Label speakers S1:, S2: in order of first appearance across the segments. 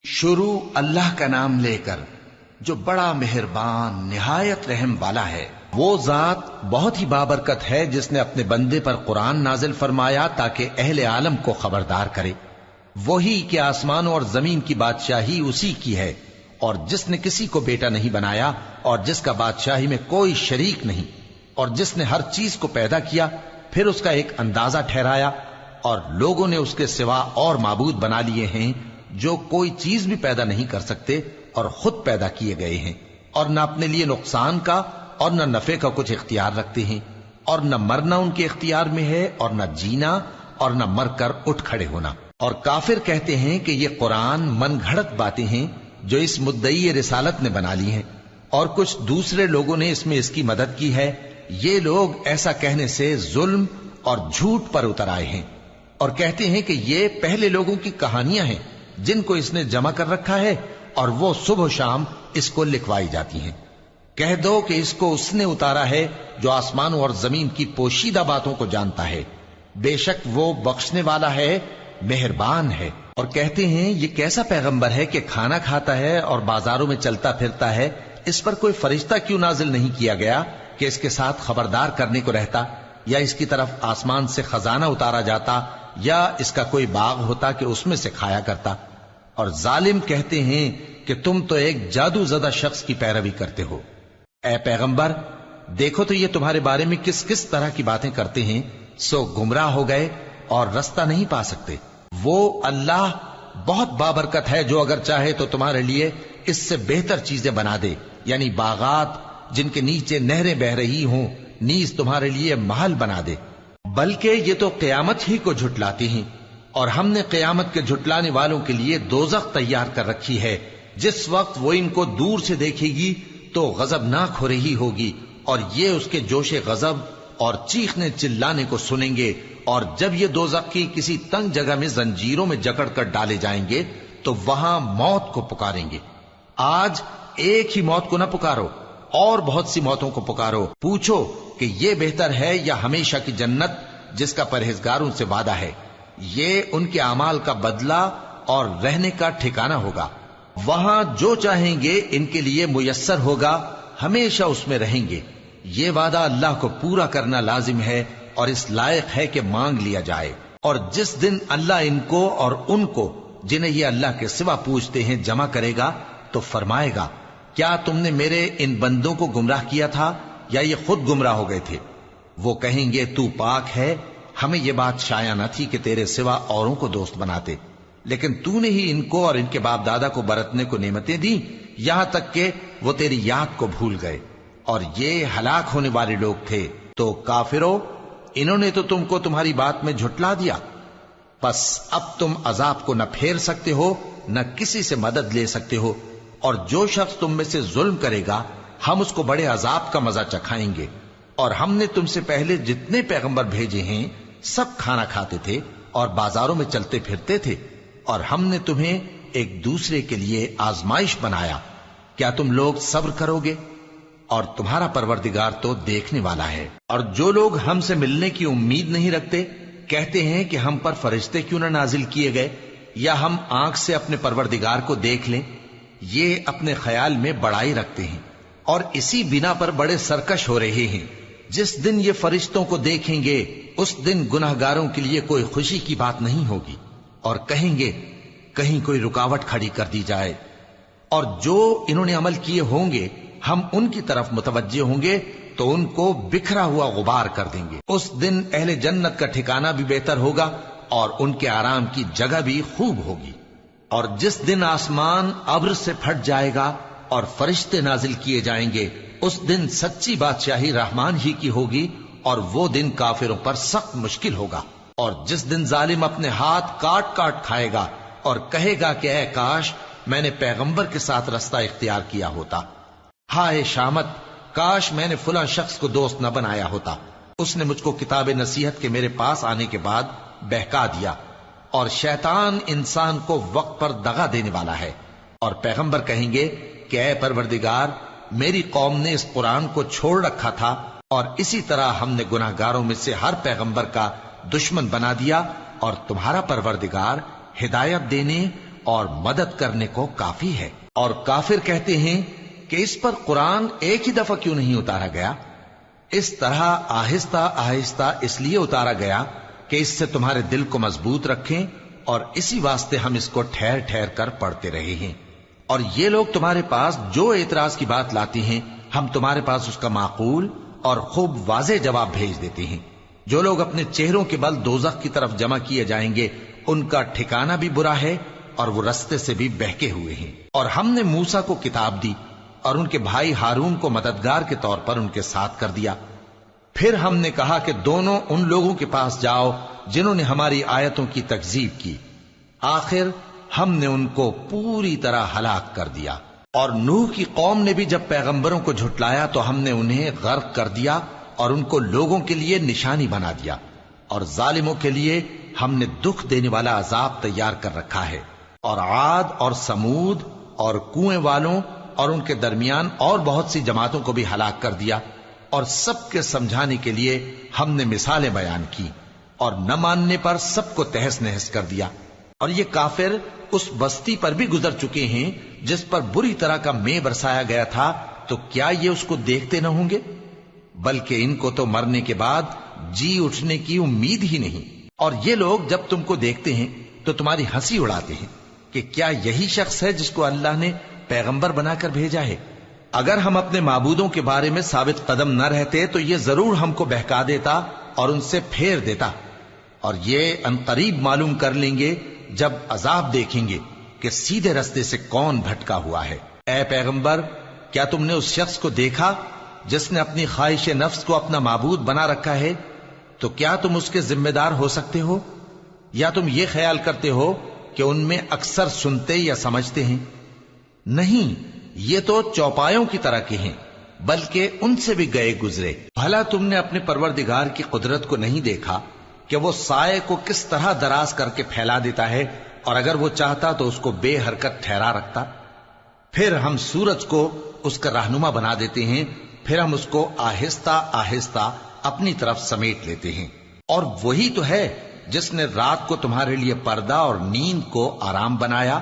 S1: شروع اللہ کا نام لے کر جو بڑا مہربان نہایت رحم والا ہے۔ وہ ذات بہت ہی بابرکت ہے جس نے اپنے بندے پر قرآن نازل فرمایا تاکہ اہل عالم کو خبردار کرے۔ وہی کہ آسمانوں اور زمین کی بادشاہی اسی کی ہے، اور جس نے کسی کو بیٹا نہیں بنایا اور جس کا بادشاہی میں کوئی شریک نہیں، اور جس نے ہر چیز کو پیدا کیا پھر اس کا ایک اندازہ ٹھہرایا، اور لوگوں نے اس کے سوا اور معبود بنا لیے ہیں جو کوئی چیز بھی پیدا نہیں کر سکتے اور خود پیدا کیے گئے ہیں، اور نہ اپنے لیے نقصان کا اور نہ نفع کا کچھ اختیار رکھتے ہیں، اور نہ مرنا ان کے اختیار میں ہے اور نہ جینا اور نہ مر کر اٹھ کھڑے ہونا۔ اور کافر کہتے ہیں کہ یہ قرآن من گھڑت باتیں ہیں جو اس مدعی رسالت نے بنا لی ہیں، اور کچھ دوسرے لوگوں نے اس میں اس کی مدد کی ہے۔ یہ لوگ ایسا کہنے سے ظلم اور جھوٹ پر اتر آئے ہیں، اور کہتے ہیں کہ یہ پہلے لوگوں کی کہانیاں ہیں جن کو اس نے جمع کر رکھا ہے، اور وہ صبح و شام اس کو لکھوائی جاتی ہیں۔ کہہ دو کہ اس کو اس نے اتارا ہے جو آسمانوں اور زمین کی پوشیدہ باتوں کو جانتا ہے، بے شک وہ بخشنے والا ہے، مہربان ہے۔ اور کہتے ہیں یہ کیسا پیغمبر ہے کہ کھانا کھاتا ہے اور بازاروں میں چلتا پھرتا ہے، اس پر کوئی فرشتہ کیوں نازل نہیں کیا گیا کہ اس کے ساتھ خبردار کرنے کو رہتا، یا اس کی طرف آسمان سے خزانہ اتارا جاتا، یا اس کا کوئی باغ ہوتا کہ اس میں سے کھایا کرتا۔ اور ظالم کہتے ہیں کہ تم تو ایک جادو زدہ شخص کی پیروی کرتے ہو۔ اے پیغمبر دیکھو تو یہ تمہارے بارے میں کس کس طرح کی باتیں کرتے ہیں، سو گمراہ ہو گئے اور رستہ نہیں پا سکتے۔ وہ اللہ بہت بابرکت ہے جو اگر چاہے تو تمہارے لیے اس سے بہتر چیزیں بنا دے، یعنی باغات جن کے نیچے نہریں بہ رہی ہوں، نیز تمہارے لیے محل بنا دے۔ بلکہ یہ تو قیامت ہی کو جھٹلاتی ہیں، اور ہم نے قیامت کے جھٹلانے والوں کے لیے دوزخ تیار کر رکھی ہے، جس وقت وہ ان کو دور سے دیکھے گی تو غضبناک ہو رہی ہوگی، اور یہ اس کے جوش غضب اور چیخنے چلانے کو سنیں گے۔ اور جب یہ دوزخ کی کسی تنگ جگہ میں زنجیروں میں جکڑ کر ڈالے جائیں گے تو وہاں موت کو پکاریں گے۔ آج ایک ہی موت کو نہ پکارو، اور بہت سی موتوں کو پکارو، پوچھو کہ یہ بہتر ہے یا ہمیشہ کی جنت جس کا پرہیزگاروں سے وعدہ ہے۔ یہ ان کے اعمال کا بدلہ اور رہنے کا ٹھکانہ ہوگا، وہاں جو چاہیں گے ان کے لیے میسر ہوگا، ہمیشہ اس میں رہیں گے۔ یہ وعدہ اللہ کو پورا کرنا لازم ہے اور اس لائق ہے کہ مانگ لیا جائے۔ اور جس دن اللہ ان کو اور ان کو جنہیں یہ اللہ کے سوا پوچھتے ہیں جمع کرے گا تو فرمائے گا، کیا تم نے میرے ان بندوں کو گمراہ کیا تھا یا یہ خود گمراہ ہو گئے تھے؟ وہ کہیں گے تو پاک ہے، ہمیں یہ بات شایع نہ تھی کہ تیرے سوا اوروں کو دوست بناتے، لیکن تو نے ہی ان کو اور ان کے باپ دادا کو برتنے کو نعمتیں دی، یہاں تک کہ وہ تیری یاد کو بھول گئے، اور یہ ہلاک ہونے والے لوگ تھے۔ تو کافرو، انہوں نے تو تم کو تمہاری بات میں جھٹلا دیا، پس اب تم عذاب کو نہ پھیر سکتے ہو نہ کسی سے مدد لے سکتے ہو، اور جو شخص تم میں سے ظلم کرے گا ہم اس کو بڑے عذاب کا مزہ چکھائیں گے۔ اور ہم نے تم سے پہلے جتنے پیغمبر بھیجے ہیں سب کھانا کھاتے تھے اور بازاروں میں چلتے پھرتے تھے، اور ہم نے تمہیں ایک دوسرے کے لیے آزمائش بنایا، کیا تم لوگ صبر کرو گے؟ اور تمہارا پروردگار تو دیکھنے والا ہے۔ اور جو لوگ ہم سے ملنے کی امید نہیں رکھتے کہتے ہیں کہ ہم پر فرشتے کیوں نہ نازل کیے گئے، یا ہم آنکھ سے اپنے پروردگار کو دیکھ لیں۔ یہ اپنے خیال میں بڑائی رکھتے ہیں اور اسی بنا پر بڑے سرکش ہو رہے ہیں۔ جس دن یہ فرشتوں کو دیکھیں گے اس دن گناہگاروں کے لیے کوئی خوشی کی بات نہیں ہوگی، اور کہیں گے کہیں کوئی رکاوٹ کھڑی کر دی جائے۔ اور جو انہوں نے عمل کیے ہوں گے ہم ان کی طرف متوجہ ہوں گے تو ان کو بکھرا ہوا غبار کر دیں گے۔ اس دن اہل جنت کا ٹھکانہ بھی بہتر ہوگا اور ان کے آرام کی جگہ بھی خوب ہوگی۔ اور جس دن آسمان ابر سے پھٹ جائے گا اور فرشتے نازل کیے جائیں گے، اس دن سچی بادشاہی رحمان ہی کی ہوگی، اور وہ دن کافروں پر سخت مشکل ہوگا۔ اور جس دن ظالم اپنے ہاتھ کاٹ کاٹ کھائے گا اور کہے گا کہ اے کاش میں نے پیغمبر کے ساتھ رستہ اختیار کیا ہوتا، ہائے شامت، کاش میں نے فلاں شخص کو دوست نہ بنایا ہوتا، اس نے مجھ کو کتاب نصیحت کے میرے پاس آنے کے بعد بہکا دیا۔ اور شیطان انسان کو وقت پر دغا دینے والا ہے۔ اور پیغمبر کہیں گے کہ اے پروردگار، میری قوم نے اس قرآن کو چھوڑ رکھا تھا، اور اسی طرح ہم نے گناہگاروں میں سے ہر پیغمبر کا دشمن بنا دیا، اور تمہارا پروردگار ہدایت دینے اور مدد کرنے کو کافی ہے۔ اور کافر کہتے ہیں کہ اس پر قرآن ایک ہی دفعہ کیوں نہیں اتارا گیا؟ اس طرح آہستہ آہستہ اس لیے اتارا گیا کہ اس سے تمہارے دل کو مضبوط رکھیں، اور اسی واسطے ہم اس کو ٹھہر ٹھہر کر پڑھتے رہے ہیں۔ اور یہ لوگ تمہارے پاس جو اعتراض کی بات لاتی ہیں، ہم تمہارے پاس اس کا معقول اور خوب واضح جواب بھیج دیتے ہیں۔ جو لوگ اپنے چہروں کے بل دوزخ کی طرف جمع کیے جائیں گے، ان کا ٹھکانہ بھی برا ہے اور وہ رستے سے بھی بہکے ہوئے ہیں۔ اور ہم نے موسیٰ کو کتاب دی اور ان کے بھائی ہارون کو مددگار کے طور پر ان کے ساتھ کر دیا۔ پھر ہم نے کہا کہ دونوں ان لوگوں کے پاس جاؤ جنہوں نے ہماری آیتوں کی تکذیب کی۔ آخر ہم نے ان کو پوری طرح ہلاک کر دیا۔ اور نوح کی قوم نے بھی جب پیغمبروں کو جھٹلایا تو ہم نے انہیں غرق کر دیا اور ان کو لوگوں کے لیے نشانی بنا دیا، اور ظالموں کے لیے ہم نے دکھ دینے والا عذاب تیار کر رکھا ہے۔ اور عاد اور سمود اور کنویں والوں اور ان کے درمیان اور بہت سی جماعتوں کو بھی ہلاک کر دیا، اور سب کے سمجھانے کے لیے ہم نے مثالیں بیان کی، اور نہ ماننے پر سب کو تہس نہس کر دیا۔ اور یہ کافر اس بستی پر بھی گزر چکے ہیں جس پر بری طرح کا مے برسایا گیا تھا، تو کیا یہ اس کو دیکھتے نہ ہوں گے؟ بلکہ ان کو تو مرنے کے بعد جی اٹھنے کی امید ہی نہیں۔ اور یہ لوگ جب تم کو دیکھتے ہیں تو تمہاری ہنسی اڑاتے ہیں کہ کیا یہی شخص ہے جس کو اللہ نے پیغمبر بنا کر بھیجا ہے؟ اگر ہم اپنے معبودوں کے بارے میں ثابت قدم نہ رہتے تو یہ ضرور ہم کو بہکا دیتا اور ان سے پھیر دیتا، اور یہ انقریب معلوم کر لیں گے جب عذاب دیکھیں گے کہ سیدھے رستے سے کون بھٹکا ہوا ہے۔ اے پیغمبر، کیا تم نے اس شخص کو دیکھا جس نے اپنی خواہش نفس کو اپنا معبود بنا رکھا ہے؟ تو کیا تم اس کے ذمہ دار ہو سکتے ہو؟ یا تم یہ خیال کرتے ہو کہ ان میں اکثر سنتے یا سمجھتے ہیں؟ نہیں، یہ تو چوپایوں کی طرح کے ہیں، بلکہ ان سے بھی گئے گزرے۔ بھلا تم نے اپنے پروردگار کی قدرت کو نہیں دیکھا کہ وہ سائے کو کس طرح دراز کر کے پھیلا دیتا ہے، اور اگر وہ چاہتا تو اس کو بے حرکت ٹھہرا رکھتا؟ پھر ہم سورج کو اس کا رہنما بنا دیتے ہیں، پھر ہم اس کو آہستہ آہستہ اپنی طرف سمیٹ لیتے ہیں۔ اور وہی تو ہے جس نے رات کو تمہارے لیے پردہ اور نیند کو آرام بنایا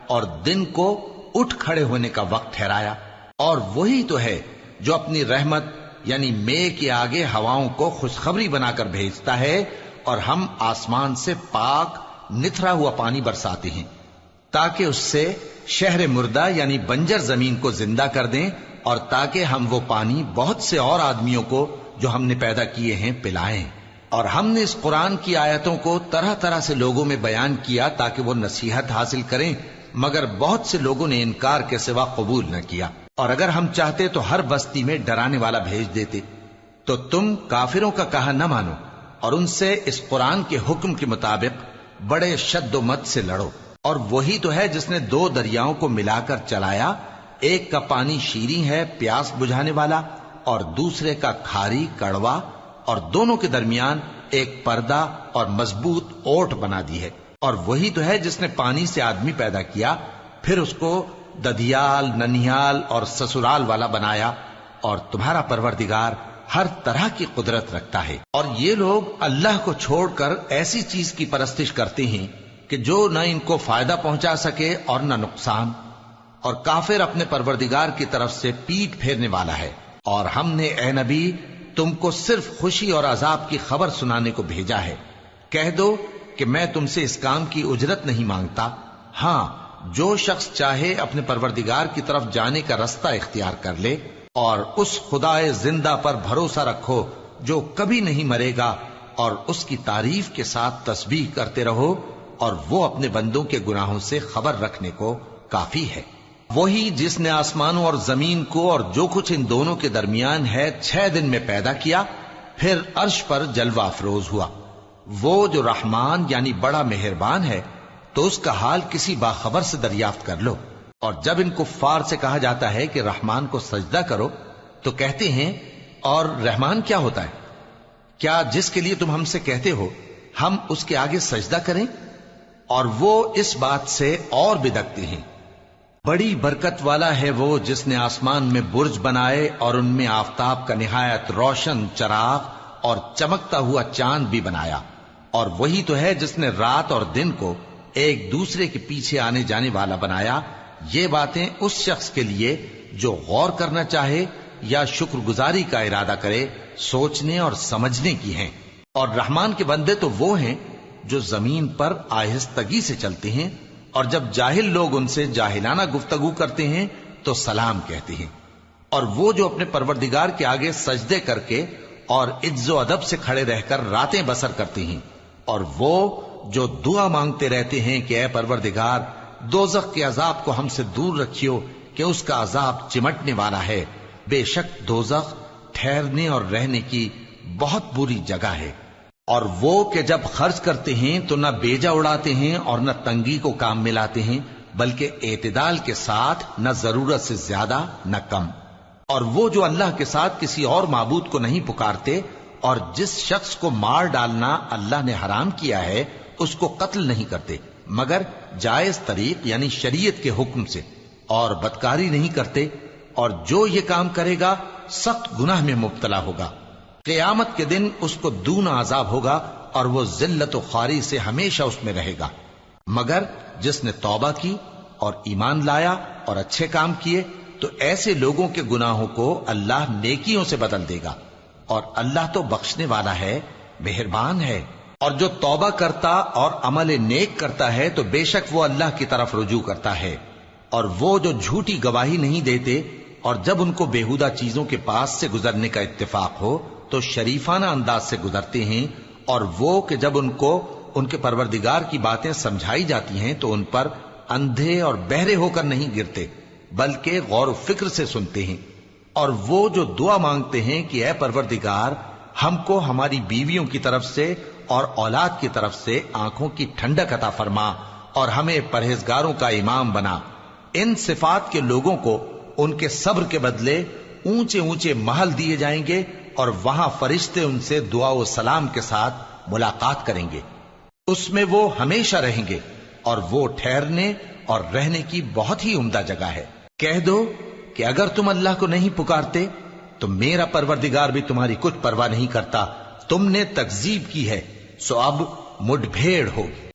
S1: اور دن کو اٹھ کھڑے ہونے کا وقت ٹھہرایا۔ اور وہی تو ہے جو اپنی رحمت یعنی مے کے آگے ہواؤں کو خوشخبری بنا کر بھیجتا ہے، اور ہم آسمان سے پاک نتھرا ہوا پانی برساتے ہیں تاکہ اس سے شہر مردہ یعنی بنجر زمین کو زندہ کر دیں، اور تاکہ ہم وہ پانی بہت سے اور آدمیوں کو جو ہم نے پیدا کیے ہیں پلائیں۔ اور ہم نے اس قرآن کی آیتوں کو طرح طرح سے لوگوں میں بیان کیا تاکہ وہ نصیحت حاصل کریں، مگر بہت سے لوگوں نے انکار کے سوا قبول نہ کیا۔ اور اگر ہم چاہتے تو ہر بستی میں ڈرانے والا بھیج دیتے، تو تم کافروں کا کہا نہ مانو اور ان سے اس قرآن کے حکم کے مطابق بڑے شد و مت سے لڑو۔ اور وہی تو ہے جس نے دو دریاؤں کو ملا کر چلایا، ایک کا پانی شیریں ہے پیاس بجھانے والا، اور دوسرے کا کھاری کڑوا، اور دونوں کے درمیان ایک پردہ اور مضبوط اوٹ بنا دی ہے۔ اور وہی تو ہے جس نے پانی سے آدمی پیدا کیا، پھر اس کو ددیال، ننیال اور سسرال والا بنایا، اور تمہارا پروردگار ہر طرح کی قدرت رکھتا ہے۔ اور یہ لوگ اللہ کو چھوڑ کر ایسی چیز کی پرستش کرتے ہیں کہ جو نہ ان کو فائدہ پہنچا سکے اور نہ نقصان، اور کافر اپنے پروردگار کی طرف سے پیٹ پھیرنے والا ہے۔ اور ہم نے اے نبی تم کو صرف خوشی اور عذاب کی خبر سنانے کو بھیجا ہے۔ کہہ دو کہ میں تم سے اس کام کی اجرت نہیں مانگتا، ہاں جو شخص چاہے اپنے پروردگار کی طرف جانے کا رستہ اختیار کر لے، اور اس خدائے زندہ پر بھروسہ رکھو جو کبھی نہیں مرے گا، اور اس کی تعریف کے ساتھ تسبیح کرتے رہو، اور وہ اپنے بندوں کے گناہوں سے خبر رکھنے کو کافی ہے۔ وہی جس نے آسمانوں اور زمین کو اور جو کچھ ان دونوں کے درمیان ہے 6 دن میں پیدا کیا، پھر عرش پر جلوہ افروز ہوا۔ وہ جو رحمان یعنی بڑا مہربان ہے، تو اس کا حال کسی باخبر سے دریافت کر لو۔ اور جب ان کفار سے کہا جاتا ہے کہ رحمان کو سجدہ کرو، تو کہتے ہیں اور رحمان کیا ہوتا ہے؟ کیا جس کے لیے تم ہم سے کہتے ہو ہم اس کے آگے سجدہ کریں؟ اور وہ اس بات سے اور بدکتے ہیں۔ بڑی برکت والا ہے وہ جس نے آسمان میں برج بنائے اور ان میں آفتاب کا نہایت روشن چراغ اور چمکتا ہوا چاند بھی بنایا۔ اور وہی تو ہے جس نے رات اور دن کو ایک دوسرے کے پیچھے آنے جانے والا بنایا، یہ باتیں اس شخص کے لیے جو غور کرنا چاہے یا شکر گزاری کا ارادہ کرے سوچنے اور سمجھنے کی ہیں۔ اور رحمان کے بندے تو وہ ہیں جو زمین پر آہستگی سے چلتے ہیں، اور جب جاہل لوگ ان سے جاہلانہ گفتگو کرتے ہیں تو سلام کہتے ہیں۔ اور وہ جو اپنے پروردگار کے آگے سجدے کر کے اور عز و ادب سے کھڑے رہ کر راتیں بسر کرتے ہیں، اور وہ جو دعا مانگتے رہتے ہیں کہ اے پروردگار دوزخ کے عذاب کو ہم سے دور رکھیو کہ اس کا عذاب چمٹنے والا ہے، بے شک دوزخ ٹھہرنے اور رہنے کی بہت بری جگہ ہے۔ اور وہ کہ جب خرچ کرتے ہیں تو نہ بیجا اڑاتے ہیں اور نہ تنگی کو کام میں لاتے ہیں، بلکہ اعتدال کے ساتھ، نہ ضرورت سے زیادہ نہ کم۔ اور وہ جو اللہ کے ساتھ کسی اور معبود کو نہیں پکارتے، اور جس شخص کو مار ڈالنا اللہ نے حرام کیا ہے اس کو قتل نہیں کرتے مگر جائز طریق یعنی شریعت کے حکم سے، اور بدکاری نہیں کرتے، اور جو یہ کام کرے گا سخت گناہ میں مبتلا ہوگا۔ قیامت کے دن اس کو دونا عذاب ہوگا اور وہ ذلت و خواری سے ہمیشہ اس میں رہے گا، مگر جس نے توبہ کی اور ایمان لایا اور اچھے کام کیے تو ایسے لوگوں کے گناہوں کو اللہ نیکیوں سے بدل دے گا، اور اللہ تو بخشنے والا ہے، مہربان ہے۔ اور جو توبہ کرتا اور عمل نیک کرتا ہے تو بے شک وہ اللہ کی طرف رجوع کرتا ہے۔ اور وہ جو جھوٹی گواہی نہیں دیتے اور جب ان کو بیہودہ چیزوں کے پاس سے گزرنے کا اتفاق ہو تو شریفانہ انداز سے گزرتے ہیں، اور وہ کہ جب ان کو ان کے پروردگار کی باتیں سمجھائی جاتی ہیں تو ان پر اندھے اور بہرے ہو کر نہیں گرتے بلکہ غور و فکر سے سنتے ہیں۔ اور وہ جو دعا مانگتے ہیں کہ اے پروردگار ہم کو ہماری بیویوں کی طرف سے اور اولاد کی طرف سے آنکھوں کی ٹھنڈک عطا فرما اور ہمیں پرہیزگاروں کا امام بنا، ان صفات کے لوگوں کو ان کے صبر کے بدلے اونچے اونچے محل دیے جائیں گے، اور وہاں فرشتے ان سے دعا و سلام کے ساتھ ملاقات کریں گے، اس میں وہ ہمیشہ رہیں گے، اور وہ ٹھہرنے اور رہنے کی بہت ہی عمدہ جگہ ہے۔ کہہ دو کہ اگر تم اللہ کو نہیں پکارتے تو میرا پروردگار بھی تمہاری کچھ پرواہ نہیں کرتا، تم نے تکذیب کی ہے سو اب مڈ بھیڑ ہوگی۔